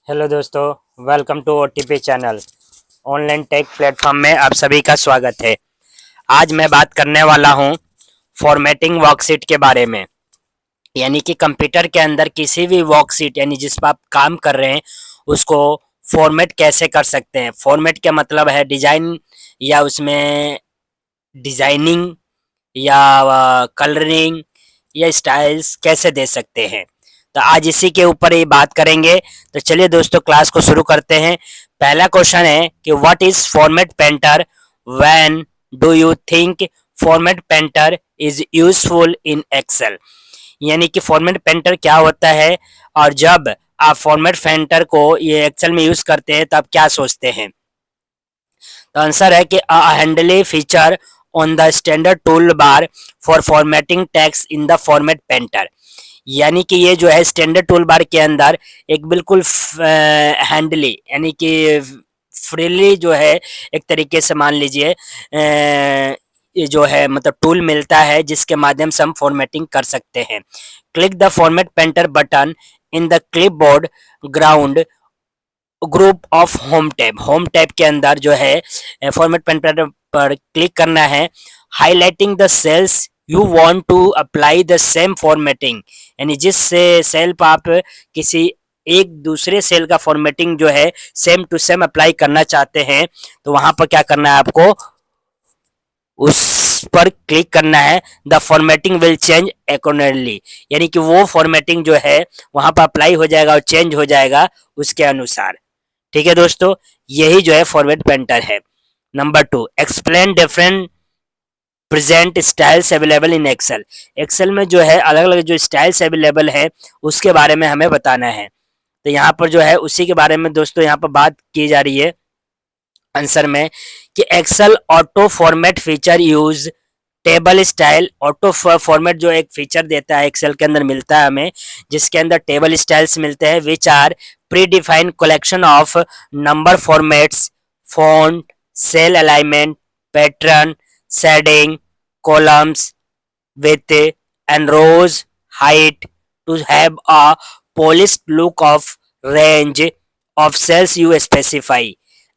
Hello दोस्तों, welcome to OTP channel. Online tech platform में आप सभी का स्वागत है। आज मैं बात करने वाला हूं फॉर्मेटिंग वर्कशीट के बारे में। यानी कि कंप्यूटर के अंदर किसी भी वर्कशीट यानी जिस पर आप काम कर रहे हैं उसको फॉर्मेट कैसे कर सकते हैं। फॉर्मेट का मतलब है डिजाइन या उसमें डिजाइनिंग या कलरिंग या स्टाइल्स कैसे दे सकते हैं। तो आज इसी के ऊपर ही बात करेंगे। तो चलिए दोस्तों, क्लास को शुरू करते हैं। पहला क्वेश्चन है कि what is format painter, when do you think format painter is useful in Excel. यानी कि फॉर्मेट पेंटर क्या होता है और जब आप फॉर्मेट पेंटर को ये एक्सेल में यूज करते हैं तो आप क्या सोचते हैं। तो आंसर है कि handy feature on the standard tool bar for formatting text in the format painter. यानी कि ये जो है स्टैंडर्ड टूल बार के अंदर एक बिल्कुल हैंडली यानी कि फ्रीली जो है एक तरीके से मान लीजिए ये जो है मतलब टूल मिलता है जिसके माध्यम से हम फॉर्मेटिंग कर सकते हैं। Click the format painter button in the clipboard ground group of home tab के अंदर जो है फॉर्मेट पेंटर पर क्लिक करना है। Highlighting the cells you want to apply the same formatting. यानी जिस सेल पर आप किसी एक दूसरे सेल का फॉर्मेटिंग जो है सेम टू सेम अप्लाई करना चाहते हैं तो वहां पर क्या करना है, आपको उस पर क्लिक करना है। The formatting will change accordingly. यानी कि वो फॉर्मेटिंग जो है वहां पर अप्लाई हो जाएगा और चेंज हो जाएगा उसके अनुसार। ठीक है दोस्तों, यही जो है फॉर्मेट पेंटर है। Number 2, explain different present styles available in Excel. Excel में जो है अलग अलग जो स्टाइल्स अवेलेबल है उसके बारे में हमें बताना है। तो यहाँ पर जो है उसी के बारे में दोस्तों यहाँ पर बात की जा रही है आंसर में कि Excel auto format feature use table style. Auto format जो एक फीचर देता है एक्सेल के अंदर मिलता है हमें, जिसके अंदर टेबल स्टाइल्स मिलते हैं which are predefined collection of number formats, font, cell alignment, pattern, shading, columns, width and rows height to have a polished look of range of cells you specify.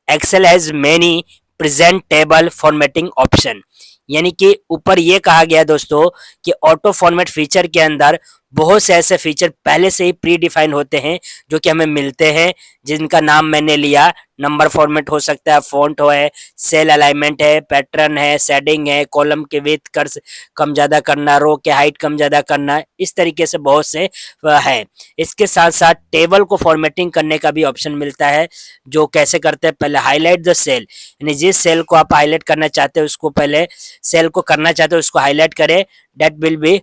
Excel has many present table formatting option। यानी कि ऊपर ये कहा गया दोस्तों कि auto format feature के अंदर बहुत से ऐसे फीचर पहले से ही प्री डिफाइन होते हैं जो कि हमें मिलते हैं, जिनका नाम मैंने लिया। नंबर फॉर्मेट हो सकता है, फॉन्ट हो है, सेल अलाइनमेंट है, पैटर्न है, शेडिंग है, कॉलम के विड्थ कर कम ज़्यादा करना, रो के हाइट कम ज़्यादा करना, इस तरीके से बहुत से है। इसके साथ साथ टेबल को फॉर्मेटिंग करने का भी ऑप्शन मिलता है। जो कैसे करते हैं, पहले हाईलाइट द सेल। यानी जिस सेल को आप हाईलाइट करना चाहते हैं उसको पहले सेल को करना चाहते हो उसको हाईलाइट करें, दैट विल बी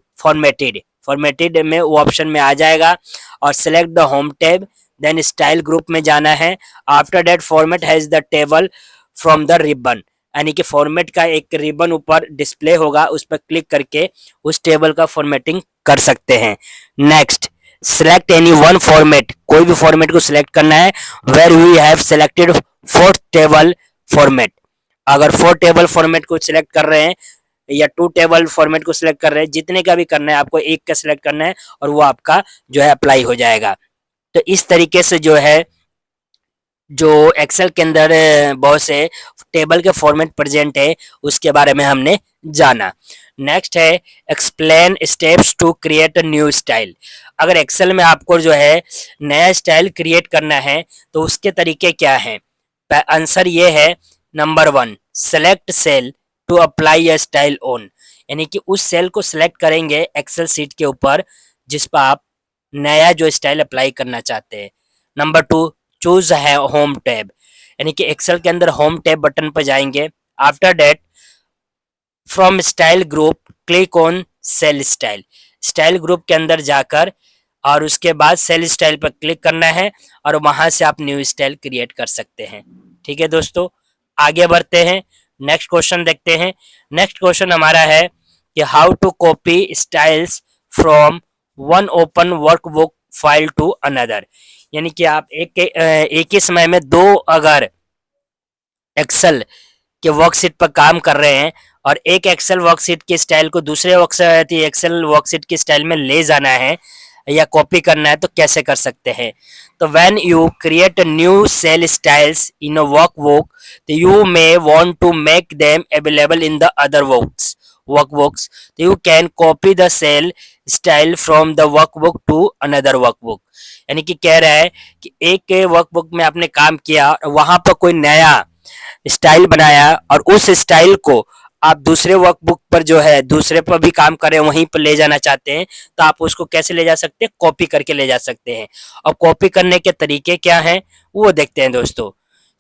फॉर्मेटेड में वो ऑप्शन में आ जाएगा। और select the home tab, then style group में जाना है। After that format has the table from the ribbon. यानी कि फॉर्मेट का एक रिबन ऊपर डिस्प्ले होगा, उस पर क्लिक करके उस टेबल का फॉर्मेटिंग कर सकते हैं। Next, select any one format. कोई भी फॉर्मेट को सिलेक्ट करना है where we have selected fourth table format. अगर 4 टेबल फॉर्मेट को सिलेक्ट कर रहे हैं या 2 टेबल फॉर्मेट को सिलेक्ट कर रहे हैं, जितने का भी करना है आपको एक का सिलेक्ट करना है और वो आपका जो है अप्लाई हो जाएगा। तो इस तरीके से जो है जो एक्सेल के अंदर बहुत से टेबल के फॉर्मेट प्रेजेंट है उसके बारे में हमने जाना। नेक्स्ट है explain steps to create a new style. अगर एक्सेल में आपको जो है नया स्टाइल क्रिएट करना है तो उसके तरीके क्या हैं। आंसर ये है, number 1, select cell to apply a style on. यानी कि उस सेल को सिलेक्ट करेंगे एक्सेल सीट के ऊपर जिस पर आप नया जो स्टाइल अप्लाई करना चाहते हैं। नंबर 2, चूज है होम टैब। यानी कि एक्सेल के अंदर होम टैब बटन पर जाएंगे। After that from style group click on sale style. Style group के अंदर जाकर और उसके बाद सेल स्टाइल पर क्लिक करना है और वहां से आप न्यू स्टाइल क्रिएट कर सकते हैं। ठीक है दोस्तों, आगे बढ़ते हैं, नेक्स्ट क्वेश्चन देखते हैं। नेक्स्ट क्वेश्चन हमारा है कि how to copy styles from one open workbook file to another. यानी कि आप एक ही समय में दो अगर एक्सेल के वर्कशीट पर काम कर रहे हैं और एक एक्सेल वर्कशीट की स्टाइल को दूसरे एक्सेल वर्कशीट की स्टाइल में ले जाना है, या कॉपी करना है तो कैसे कर सकते हैं। तो when you create new cell styles in a workbook, तो you may want to make them available in the other workbooks, तो you can copy the cell style from the workbook to another workbook. यानी कि कह रहा है कि एक workbook में आपने काम किया, वहां पर कोई नया स्टाइल बनाया और उस स्टाइल को आप दूसरे वर्कबुक पर जो है दूसरे पर भी काम करें वहीं पर ले जाना चाहते हैं, तो आप उसको कैसे ले जा सकते हैं, कॉपी करके ले जा सकते हैं। और कॉपी करने के तरीके क्या हैं वो देखते हैं दोस्तों।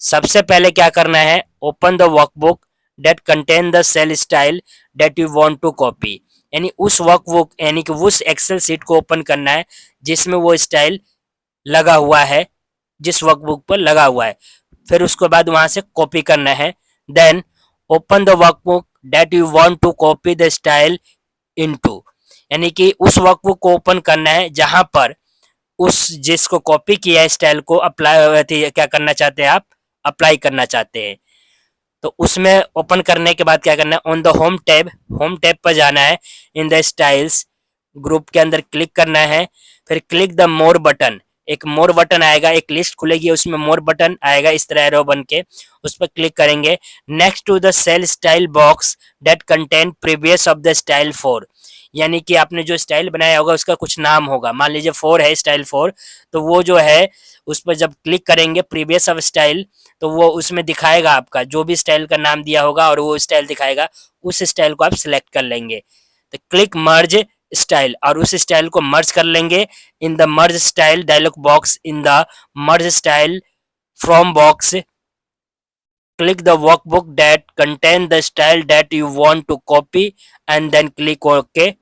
सबसे पहले क्या करना है, open the workbook that contain the cell style that you want to copy. यानी उस वर्कबुक यानी कि उस एक्सेल सीट को ओपन करना है जिसमें वो स्टाइल लगा हुआ है, जिस वर्कबुक पर लगा हुआ है, फिर उसके बाद वहां से कॉपी करना है। Then open the workbook that you want to copy the style into. यानी कि उस वर्कबुक को ओपन करना है जहां पर उस जिसको कॉपी किया है स्टाइल को अप्लाई क्या करना चाहते हैं आप, अप्लाई करना चाहते हैं। तो उसमें ओपन करने के बाद क्या करना है, ऑन द होम टैब पर जाना है, इन द स्टाइल्स ग्रुप के अंदर क्लिक करना है, फिर क्लिक द मोर बटन, एक मोर बटन आएगा, एक लिस्ट खुलेगी उसमें मोर बटन आएगा इस तरह एरो बन के, उस पर क्लिक करेंगे। Next to the cell style box that contain previous of the style 4। यानी कि आपने जो स्टाइल बनाया होगा उसका कुछ नाम होगा, मान लीजिए 4 है, स्टाइल 4, तो वो जो है उस पर जब क्लिक करेंगे प्रीवियस ऑफ स्टाइल, तो वो उसमें दिखाएगा आपका जो भी स्टाइल का नाम दिया होगा और वो स्टाइल दिखाएगा, उस स्टाइल को आप सिलेक्ट कर लेंगे। तो क्लिक मर्ज स्टाइल और उस स्टाइल को मर्ज कर लेंगे in the merge style dialog box, in the merge style from box click the workbook that contain the style that you want to copy and then click OK।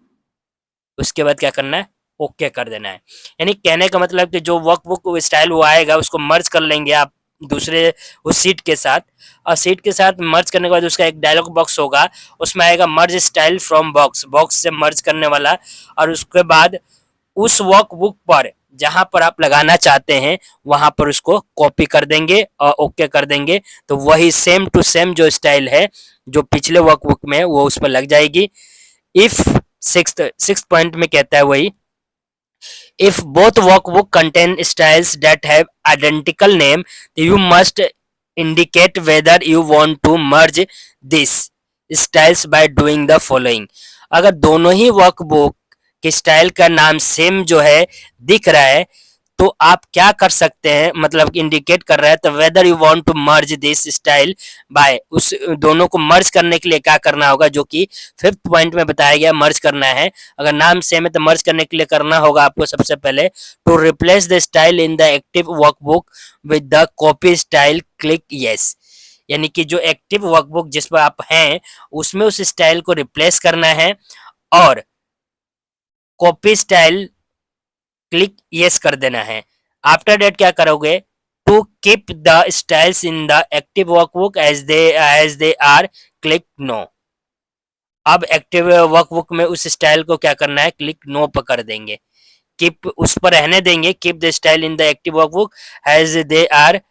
उसके बाद क्या करना है, ओके कर देना है। यानी कहने का मतलब कि जो वर्कबुक स्टाइल वो आएगा उसको मर्ज कर लेंगे आप दूसरे उस सीट के साथ, और सीट के साथ मर्ज करने के बाद उसका एक डायलॉग बॉक्स होगा, उसमें आएगा मर्ज स्टाइल फ्रॉम बॉक्स से मर्ज करने वाला, और उसके बाद उस वर्कबुक पर जहां पर आप लगाना चाहते हैं वहां पर उसको कॉपी कर देंगे और ओके कर देंगे, तो वही सेम टू सेम जो स्टाइल है जो पिछले वर्कबुक में वो उस पर लग जाएगी। इफ सिक्स पॉइंट में कहता है वही, if both workbook contain styles that have identical name, you must indicate whether you want to merge these styles by doing the following। अगर दोनों ही वर्कबुक के स्टाइल का नाम सेम जो है दिख रहा है तो आप क्या कर सकते हैं, मतलब इंडिकेट कर रहा है, तो whether you want to merge this style by, उस दोनों को मर्ज करने के लिए क्या करना होगा, जो कि फिफ्थ पॉइंट में बताया गया मर्ज करना है। अगर नाम सेम है तो मर्ज करने के लिए करना होगा आपको सबसे पहले to replace the style in the active workbook with the copy style, click yes. यानी कि जो एक्टिव वर्कबुक जिस पर आप हैं उसमें उस स्टाइल को रिप्लेस करना है और कॉपी स्टाइल क्लिक यस कर देना है। आफ्टर डेट क्या करोगे, to keep the styles in the active workbook as they are, click no. अब एक्टिव वर्कबुक में उस स्टाइल को क्या करना है, क्लिक नो पर कर देंगे, कीप उस पर रहने देंगे, keep the style in the active workbook as they are,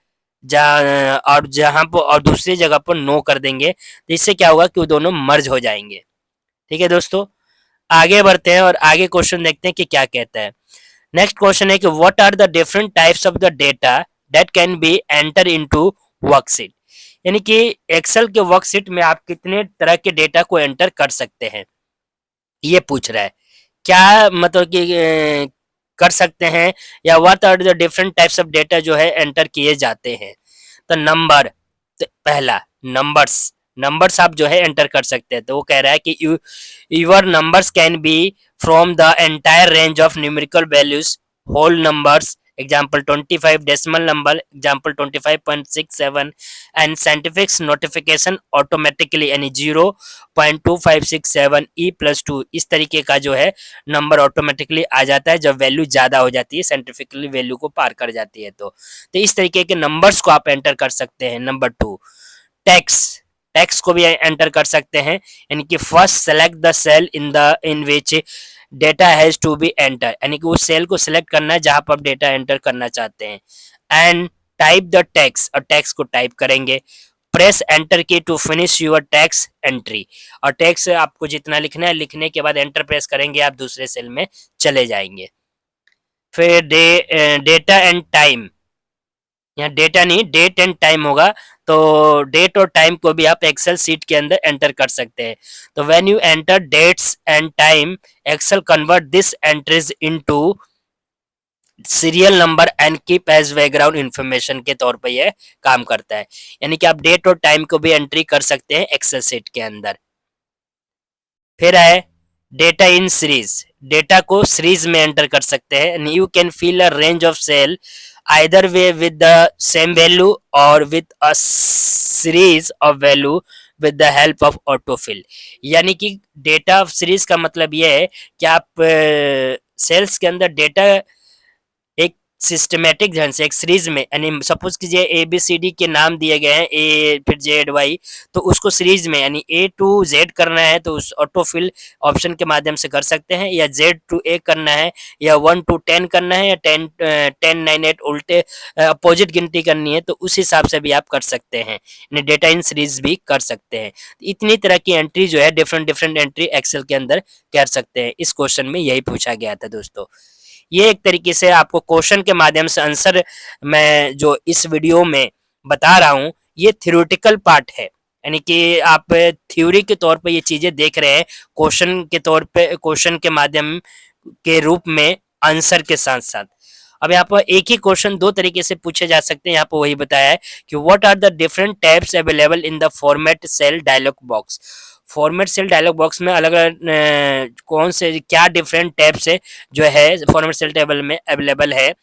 और जहां पर और दूसरी जगह पर नो कर देंगे, तो इससे क्या होगा कि वो दोनों मर्ज हो जाएंगे। ठीक है दोस्तों, आगे बढ़ते हैं और आगे क्वेश्चन देखते हैं कि क्या कहता है। नेक्स्ट क्वेश्चन है कि what are the different types of the data that can be enter into worksheet. यानी कि एक्सेल के वर्कशीट में आप कितने तरह के डेटा को एंटर कर सकते हैं, ये पूछ रहा है। क्या मतलब कि कर सकते हैं, या what are the different types of data जो है एंटर किए जाते हैं। तो नंबर, तो पहला नंबर्स, नंबर्स आप जो है एंटर कर सकते हैं। तो वो कह रहा है कि your numbers can be from the entire range of numerical values, whole numbers example 25, decimal number example 25.67, and scientific notification automatically यानी 0.2567 E+2, इस तरीके का जो है नंबर ऑटोमेटिकली आ जाता है जब वैल्यू ज्यादा हो जाती है, साइंटिफिकली वैल्यू को पार कर जाती है। तो इस तरीके के नंबर्स को आप एंटर कर सकते हैं। नंबर 2, टेक्स, टेक्स को भी एंटर कर सकते हैं, यानी कि first select the cell in which data has to be enter, यानी कि उस सेल को सिलेक्ट करना है जहां पर आप डेटा एंटर करना चाहते हैं। एंड टाइप द टेक्स्ट, और टेक्स्ट को टाइप करेंगे। Press enter key to finish your text entry, और टेक्स्ट आपको जितना लिखना है लिखने के बाद एंटर प्रेस करेंगे, आप दूसरे सेल में चले जाएंगे। फिर डेटा एंड टाइम, यहाँ डेटा नहीं डेट एंड टाइम होगा, तो डेट और टाइम को भी आप एक्सेल सीट के अंदर एंटर कर सकते हैं। तो when you enter dates and time, Excel convert this entries into serial number and keep as background information के तौर पर यह काम करता है। यानी कि आप डेट और टाइम को भी एंट्री कर सकते हैं एक्सेल सीट के अंदर। फिर है डेटा इन सीरीज, डेटा को सीरीज में एंटर कर सकते हैं। You can fill a range of cell either way with the same value और with a series of value with the help of autofill. यानी कि डेटा ऑफ सीरीज का मतलब यह है कि आप सेल्स के अंदर डेटा एक सिस्टमेटिक ढंग से एक सीरीज में, यानी सपोज कीजिए ए बी सी डी के नाम दिए गए हैं, ए फिर जेड वाई, तो उसको सीरीज में यानी ए टू जेड करना है तो उस ऑटोफिल ऑप्शन के माध्यम से कर सकते हैं, या जेड टू ए करना है, या 1 to 10 करना है, या 10 9 8 उल्टे अपोजिट गिनती करनी है, तो उस हिसाब से भी आप कर सकते हैं, यानी डेटा इन सीरीज भी कर सकते हैं। इतनी तरह की एंट्री जो है डिफरेंट डिफरेंट एंट्री एक्सेल के अंदर कर सकते हैं। इस क्वेश्चन में यही पूछा गया था दोस्तों। ये एक तरीके से आपको क्वेश्चन के माध्यम से आंसर मैं जो इस वीडियो में बता रहा हूँ, ये थ्योरेटिकल पार्ट है, यानी कि आप थ्योरी के तौर पे ये चीजें देख रहे हैं, क्वेश्चन के तौर पे क्वेश्चन के माध्यम के रूप में आंसर के साथ साथ। अब यहाँ पर एक ही क्वेश्चन दो तरीके से पूछे जा सकते हैं, यहाँ पर वही बताया है कि what are the different tabs available in the format cell dialog box. Format cell dialog box में अलग अलग कौन से क्या डिफरेंट टैब्स है जो है फॉर्मेट सेल टेबल में अवेलेबल है,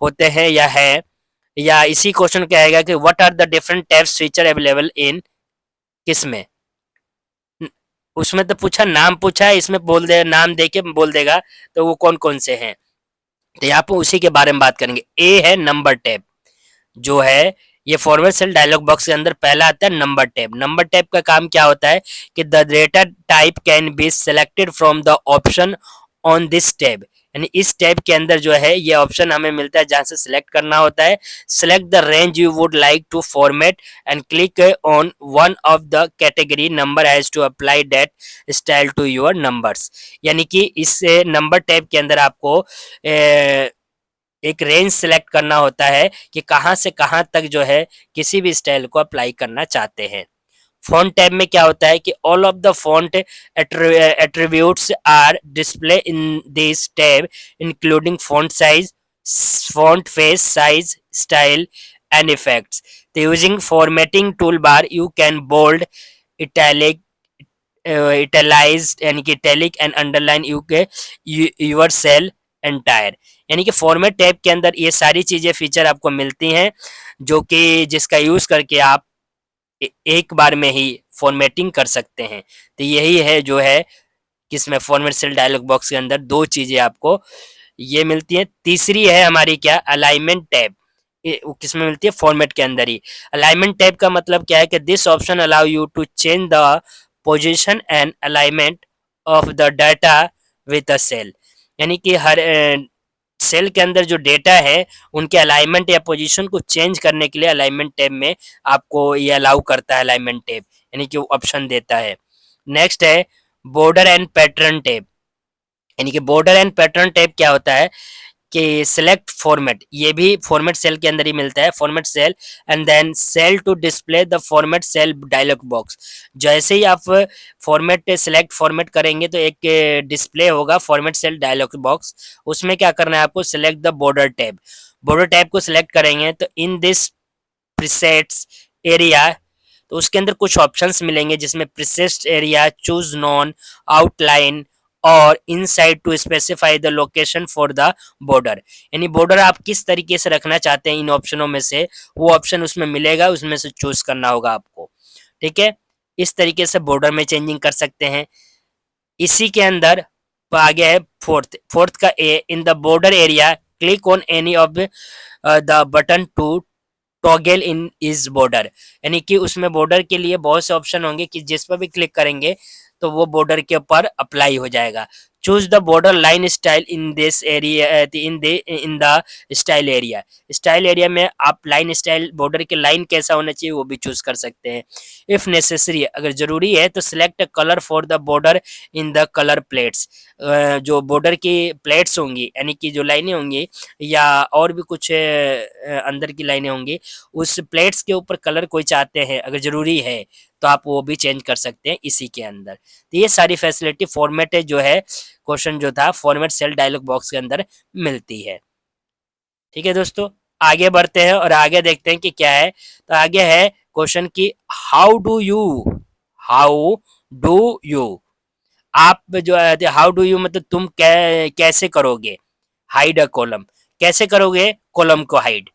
होते हैं या है, या इसी क्वेश्चन क्या आएगा कि what are the different tabs feature available in किसमें। उसमें तो पूछा नाम पूछा है, इसमें बोल दे नाम दे के बोल देगा तो वो कौन कौन से हैं, तो यहाँ पर उसी के बारे में बात करेंगे। ए है नंबर टैब, जो है ये फॉर्मेट सेल डायलॉग बॉक्स के अंदर पहला आता है नंबर टैब। नंबर टैब का काम क्या होता है कि the data type can be selected from the option on this tab, यानी इस टैब के अंदर जो है ये ऑप्शन हमें मिलता है जहां से सिलेक्ट करना होता है। Select the range you would like to format and click on one of the category number has to apply that style to your numbers. यानी कि इस नंबर टैब के अंदर आपको एक रेंज सेलेक्ट करना होता है कि कहाँ से कहाँ तक जो है किसी भी स्टाइल को अप्लाई करना चाहते हैं। फॉन्ट टैब में क्या होता है कि all of the font attributes are display in this tab including font size, font face size, style and effects. तो using formatting tool bar you can bold, italic, italicized यानी कि इटैलिक एंड अंडरलाइन यू के your cell entire. यानी कि format tab के अंदर ये सारी चीजें फीचर आपको मिलती हैं जो कि जिसका यूज करके आप एक बार में ही फॉर्मेटिंग कर सकते हैं। तो यही है जो है किसमें फॉर्मेट सेल डायलॉग बॉक्स के अंदर दो चीजें आपको ये मिलती हैं। तीसरी है हमारी क्या अलाइनमेंट टैब, किसमें मिलती है फॉर्मेट के अंदर ही। अलाइनमेंट टैब का मतलब क्या है कि this option allow you to change the position and alignment of the data with a cell. यानी कि हर सेल के अंदर जो डेटा है उनके अलाइनमेंट या पोजीशन को चेंज करने के लिए अलाइनमेंट टैब में आपको ये अलाउ करता है, अलाइनमेंट टैब यानी कि वो ऑप्शन देता है। नेक्स्ट है बॉर्डर एंड पैटर्न टैब, यानी कि बॉर्डर एंड पैटर्न टैब क्या होता है कि सिलेक्ट फॉर्मेट, ये भी फॉर्मेट सेल के अंदर ही मिलता है, format cell and then cell to display the format cell dialog box. जैसे ही आप फॉर्मेट सिलेक्ट फॉर्मेट करेंगे तो एक डिस्प्ले होगा फॉर्मेट सेल डायलॉग बॉक्स, उसमें क्या करना है आपको select the border tab. Border tab को सिलेक्ट करेंगे तो इन दिस प्रीसेट्स एरिया, तो उसके अंदर कुछ ऑप्शंस मिलेंगे जिसमें presets area, choose none, outline और inside to specify the location for the border. यानी बॉर्डर आप किस तरीके से रखना चाहते हैं इन ऑप्शनों में से वो ऑप्शन उसमें मिलेगा, उसमें से चूज करना होगा आपको। ठीक है, इस तरीके से बॉर्डर में चेंजिंग कर सकते हैं। इसी के अंदर आगे है फोर्थ का A, in the border area click on any of the button to toggle in is border. यानी कि उसमें बॉर्डर के लिए बहुत से ऑप्शन होंगे कि जिस पर भी क्लिक करेंगे तो वो बॉर्डर के ऊपर अप्लाई हो जाएगा। Choose the border line style in this area, in the style area. Style area में आप लाइन स्टाइल बॉर्डर के लाइन कैसा होना चाहिए वो भी चूज कर सकते हैं। इफ नेसेसरी, अगर जरूरी है तो select colour for the border in the colour plates. जो बॉर्डर की प्लेट्स होंगी यानी कि जो लाइनें होंगी या और भी कुछ अंदर की लाइनें होंगी, उस प्लेट्स के ऊपर कलर कोई चाहते हैं अगर ज़रूरी है, तो आप वो भी चेंज कर सकते हैं इसी के अंदर। तो ये सारी फैसिलिटी फॉर्मेटेड जो है क्वेश्चन जो था फॉर्मेट सेल डायलॉग बॉक्स के अंदर मिलती है। ठीक है दोस्तों, आगे बढ़ते हैं और आगे देखते हैं कि क्या है। तो आगे है क्वेश्चन की हाउ डू यू आप जो है हाउ डू यू मतलब तुम कैसे करोगे हाइड अ कॉलम, कैसे करोगे कॉलम को हाइड।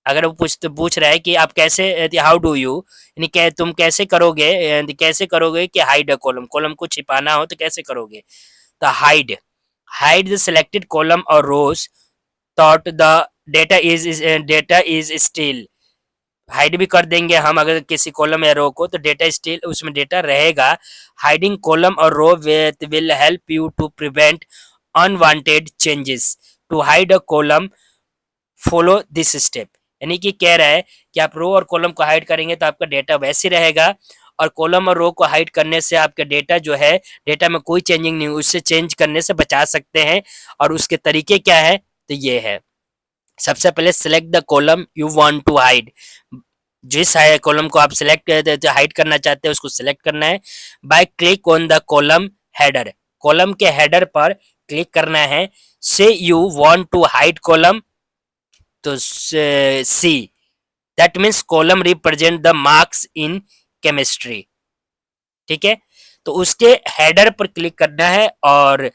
अगर वो पूछ रहा है कि आप कैसे हाउ डू यू यानी तुम कैसे करोगे कैसे करोगे कि हाइड अ कॉलम, कॉलम को छिपाना हो तो कैसे करोगे। तो hide hide the selected column और rows thought the data is still, hide भी कर देंगे हम अगर किसी कॉलम या रो को तो डेटा स्टिल उसमें डेटा रहेगा। हाइडिंग कॉलम और row will help you to prevent unwanted changes. To hide a column follow this step, यानी कि कह रहा है कि आप रो और कॉलम को हाइड करेंगे तो आपका डेटा वैसे रहेगा, और कॉलम और रो को हाइड करने से आपका डेटा जो है डेटा में कोई चेंजिंग नहीं, उससे चेंज करने से बचा सकते हैं। और उसके तरीके क्या है, तो ये है सबसे पहले select the column you want to hide, जिस कॉलम को आप सिलेक्ट हाइड करना चाहते हैं उसको सिलेक्ट करना है। By click on the column header, column के हेडर पर क्लिक करना है। Say you want to hide column, तो see that means column represent the marks in chemistry. ठीक है, तो उसके हेडर पर क्लिक करना है और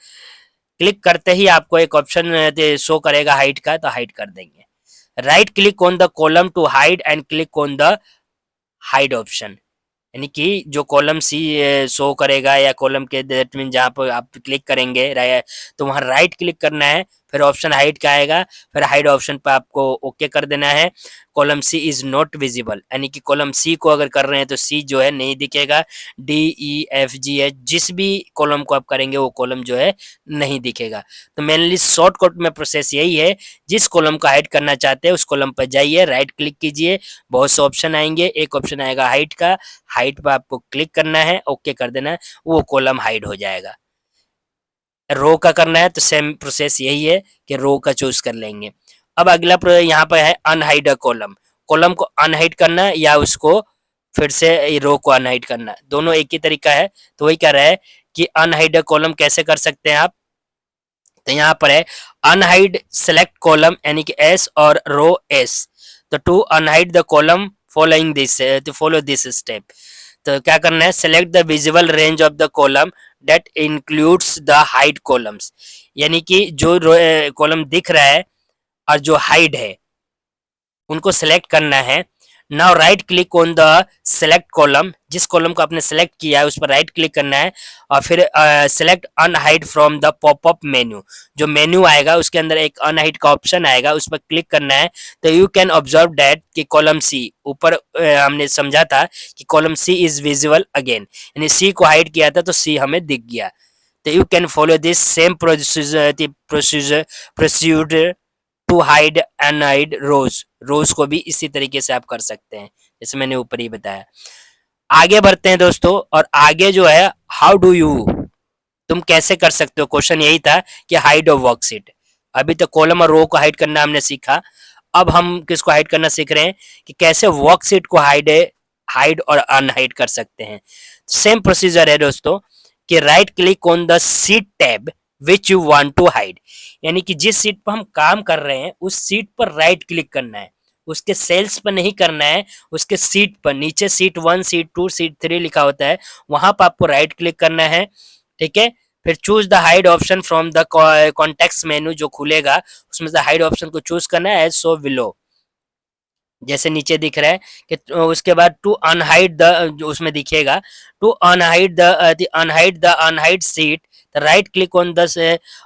क्लिक करते ही आपको एक ऑप्शन शो करेगा हाइड का, तो हाइड कर देंगे। Right click on the column to hide and click on the hide option, यानी कि जो कॉलम सी शो करेगा या कॉलम के दैट मीन जहाँ पर आप क्लिक करेंगे तो वहाँ राइट क्लिक करना है, फिर ऑप्शन हाइड का आएगा, फिर हाइड ऑप्शन पर आपको ओके कर देना है। Column C is not visible, यानी कि कॉलम सी को अगर कर रहे हैं तो सी जो है नहीं दिखेगा। D E F G H जिस भी कॉलम को आप करेंगे वो कॉलम जो है नहीं दिखेगा। तो मेनली शॉर्टकट में प्रोसेस यही है, जिस कॉलम को हाइड करना चाहते हैं उस कॉलम पर जाइए, राइट क्लिक कीजिए, बहुत से ऑप्शन आएंगे, एक ऑप्शन आएगा हाइड का, हाइट पर आपको क्लिक करना है, ओके कर देना है, वो कॉलम हाइड हो जाएगा। रो का करना है तो सेम प्रोसेस यही है कि रो का चूज कर लेंगे। अब अगला यहाँ पर है अनहाइड अ कॉलम, कॉलम को अनहाइड करना या उसको फिर से रो को अनहाइड करना, दोनों एक ही तरीका है। तो वही कह रहा है कि अनहाइड अ कॉलम कैसे कर सकते हैं आप। तो यहाँ पर है अनहाइड सेलेक्ट कॉलम यानी कि एस और रो एस। तो to unhide the column following this तो फॉलो दिस स्टेप, तो क्या करना है select the visible range of the column that includes the hide columns, यानी कि जो कॉलम दिख रहा है और जो हाइड है उनको सेलेक्ट करना है। Now right click on the select column, जिस कॉलम को आपने सेलेक्ट किया है उस पर राइट क्लिक करना है और फिर select unhide from the popup menu, जो मेन्यू आएगा उसके अंदर एक अनहाइड का ऑप्शन आएगा उस पर क्लिक करना है। तो यू कैन ऑब्जर्व दैट कि कॉलम सी ऊपर हमने समझा था कि column C is visible again, यानी सी को हाइड किया था तो सी हमें दिख गया। तो you can follow this same procedure to hide unhide rows, rows को भी इसी तरीके से आप कर सकते हैं जैसे मैंने ऊपर ही बताया। आगे बढ़ते हैं दोस्तों, और आगे जो है हाउ डू यू तुम कैसे कर सकते हो, क्वेश्चन यही था कि हाइड और वर्कशीट। अभी तो कॉलम और रो को हाइड करना हमने सीखा, अब हम किसको हाइड करना सीख रहे हैं कि कैसे वर्कशीट को हाइड और अनहाइड कर सकते हैं। सेम प्रोसीजर है दोस्तों कि right click on the sheet tab which you want to hide, यानी कि जिस सीट पर हम काम कर रहे हैं उस सीट पर राइट क्लिक करना है, उसके सेल्स पर नहीं करना है, उसके सीट पर नीचे सीट 1 सीट 2 सीट 3 लिखा होता है वहां पर आपको राइट क्लिक करना है। ठीक है, फिर choose the hide option from the context menu जो खुलेगा उसमें से हाइड ऑप्शन को चूज करना है एज सो बिलो, जैसे नीचे दिख रहा है कि उसके बाद टू अनहाइड द जो उसमें दिखेगा to unhide the unhide sheet, right click on the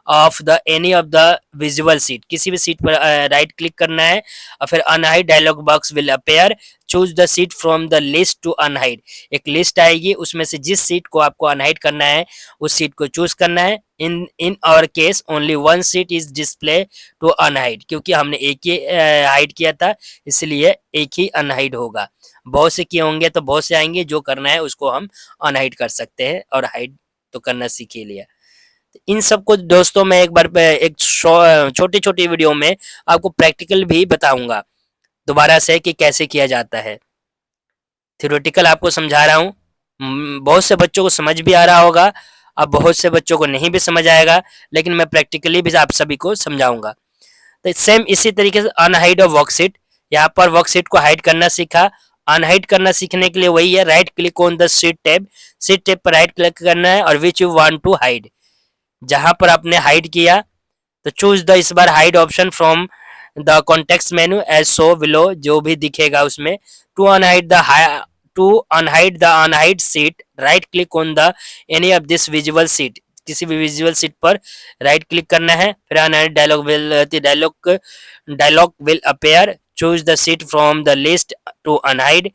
of the any of the visual sheet, किसी भी सीट पर राइट क्लिक करना है और फिर unhide dialog box will appear, choose the sheet from the list to unhide, एक list आएगी उसमें से जिस सीट को आपको अनहाइड करना है उस सीट को चूज करना है। In our case only one sheet is display to unhide, क्योंकि हमने एक ही हाइड किया था इसलिए एक ही अनहाइड होगा, बहुत से किए होंगे तो बहुत से आएंगे, जो करना है उसको हम अनहाइड कर सकते हैं और हाइड तो करना सीख ही लिया। इन सबको दोस्तों मैं एक बार एक छोटी छोटी वीडियो में आपको प्रैक्टिकल भी बताऊंगा दोबारा से कि कैसे किया जाता है। थ्योरेटिकल आपको समझा रहा हूँ, बहुत से बच्चों को समझ भी आ रहा होगा, अब बहुत से बच्चों को नहीं भी समझ आएगा, लेकिन मैं प्रैक्टिकली भी आप सभी को समझाऊंगा। तो सेम इसी तरीके से अनहाइड ऑफ वर्कशीट, यहाँ पर वर्कशीट को हाइड करना सीखा। अनहाइड करना सीखने के लिए वही है, right click on the sheet tab, sheet tab पर राइट क्लिक करना है और which you want to hide, जहां पर आपने हाइड किया तो चूज द इस बार hide option from the context menu as so below, जो भी दिखेगा उसमें। To unhide the to unhide the unhide sheet, right click on the any of this visual sheet, किसी भी विजुअल सीट पर राइट क्लिक करना है। फिर unhide dialog will appear, choose the sheet from the list to unhide,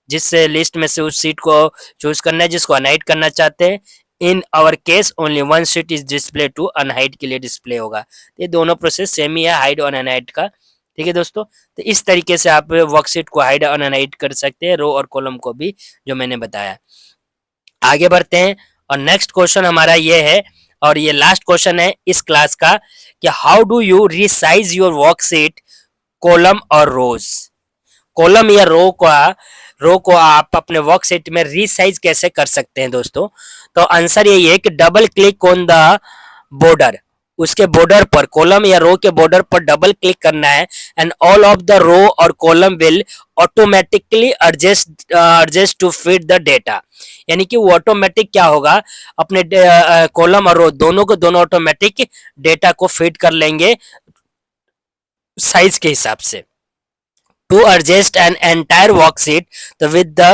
जिस list में से उस सीट को चूज करना है जिसको अनहाइड करना चाहते हैं। In our case only one sheet is display to unhide के लिए डिस्प्ले होगा। ये दोनों प्रोसेस सेम ही है हाइड और अनहाइड का, ठीक है दोस्तों। तो इस तरीके से आप वर्कशीट को हाइड और अनहाइड कर सकते हैं, रो और कॉलम को भी, जो मैंने बताया। आगे बढ़ते हैं और नेक्स्ट क्वेश्चन हमारा ये है, और ये लास्ट क्वेश्चन है इस क्लास का, कि how do you resize your worksheet column और रोज। कॉलम या रो को आप अपने वर्कशीट में रीसाइज कैसे कर सकते हैं दोस्तों। तो आंसर यही है कि double click on the border, उसके बॉर्डर पर, कॉलम या रो के बॉर्डर पर डबल क्लिक करना है, and all of the row और column will automatically adjust to fit the data. यानी कि वो ऑटोमेटिक क्या होगा, अपने कॉलम और रो दोनों को दोनों ऑटोमेटिक डेटा को फिट कर लेंगे साइज के हिसाब से। To adjust an entire worksheet, so with the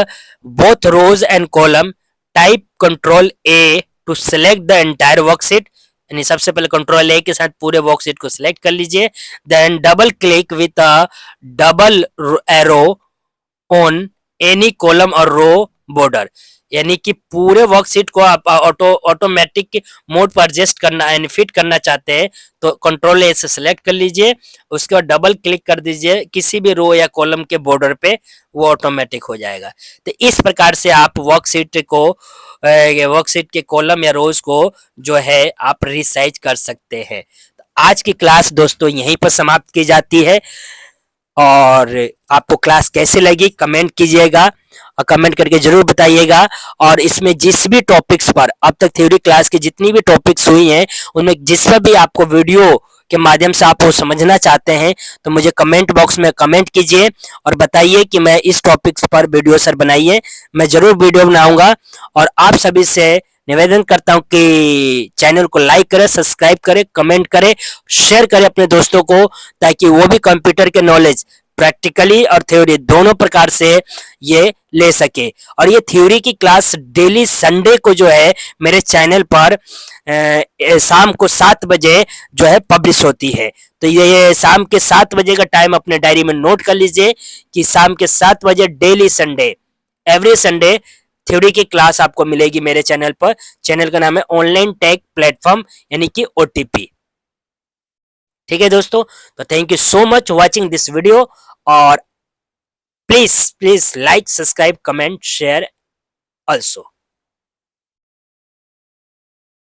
both rows and column, type Control A to select the entire worksheet। यानी सबसे पहले कंट्रोल ए के साथ पूरे वर्कशीट को सिलेक्ट कर लीजिए, then double click with a double arrow on any column और रो बॉर्डर। यानी कि पूरे वर्कशीट को आप ऑटोमेटिक मोड पर एडजस्ट करना यानी फिट करना चाहते हैं तो कंट्रोल ए से सिलेक्ट कर लीजिए, उसके बाद डबल क्लिक कर दीजिए किसी भी रो या कॉलम के बॉर्डर पे, वो ऑटोमेटिक हो जाएगा। तो इस प्रकार से आप वर्कशीट के कॉलम या रोज को जो है आप रिसाइज कर सकते हैं। तो आज की क्लास दोस्तों यहीं पर समाप्त की जाती है, और आपको क्लास कैसे लगी कमेंट कीजिएगा और कमेंट करके जरूर बताइएगा। और इसमें जिस भी टॉपिक्स पर अब तक थ्योरी क्लास की जितनी भी टॉपिक्स हुई हैं उनमें जिस पर भी आपको वीडियो के माध्यम से आप वो समझना चाहते हैं तो मुझे कमेंट बॉक्स में कमेंट कीजिए और बताइए कि मैं इस टॉपिक्स पर वीडियो सर बनाइए, मैं जरूर वीडियो बनाऊंगा। और आप सभी से निवेदन करता हूं कि चैनल को लाइक करें, सब्सक्राइब करें, कमेंट करें, शेयर करें अपने दोस्तों को, ताकि वो भी कंप्यूटर के नॉलेज प्रैक्टिकली और थ्योरी दोनों प्रकार से ये ले सके। और ये थ्योरी की क्लास डेली संडे को जो है मेरे चैनल पर शाम को 7 बजे जो है पब्लिश होती है। तो ये शाम के 7 बजे का टाइम अपने डायरी में नोट कर लीजिए कि शाम के 7 बजे daily Sunday, every Sunday theory की क्लास आपको मिलेगी मेरे चैनल पर। चैनल का नाम है ऑनलाइन टेक प्लेटफॉर्म यानी कि ओटीपी। ठीक है दोस्तों, तो thank you so much watching this video, और please like, subscribe, comment, share also.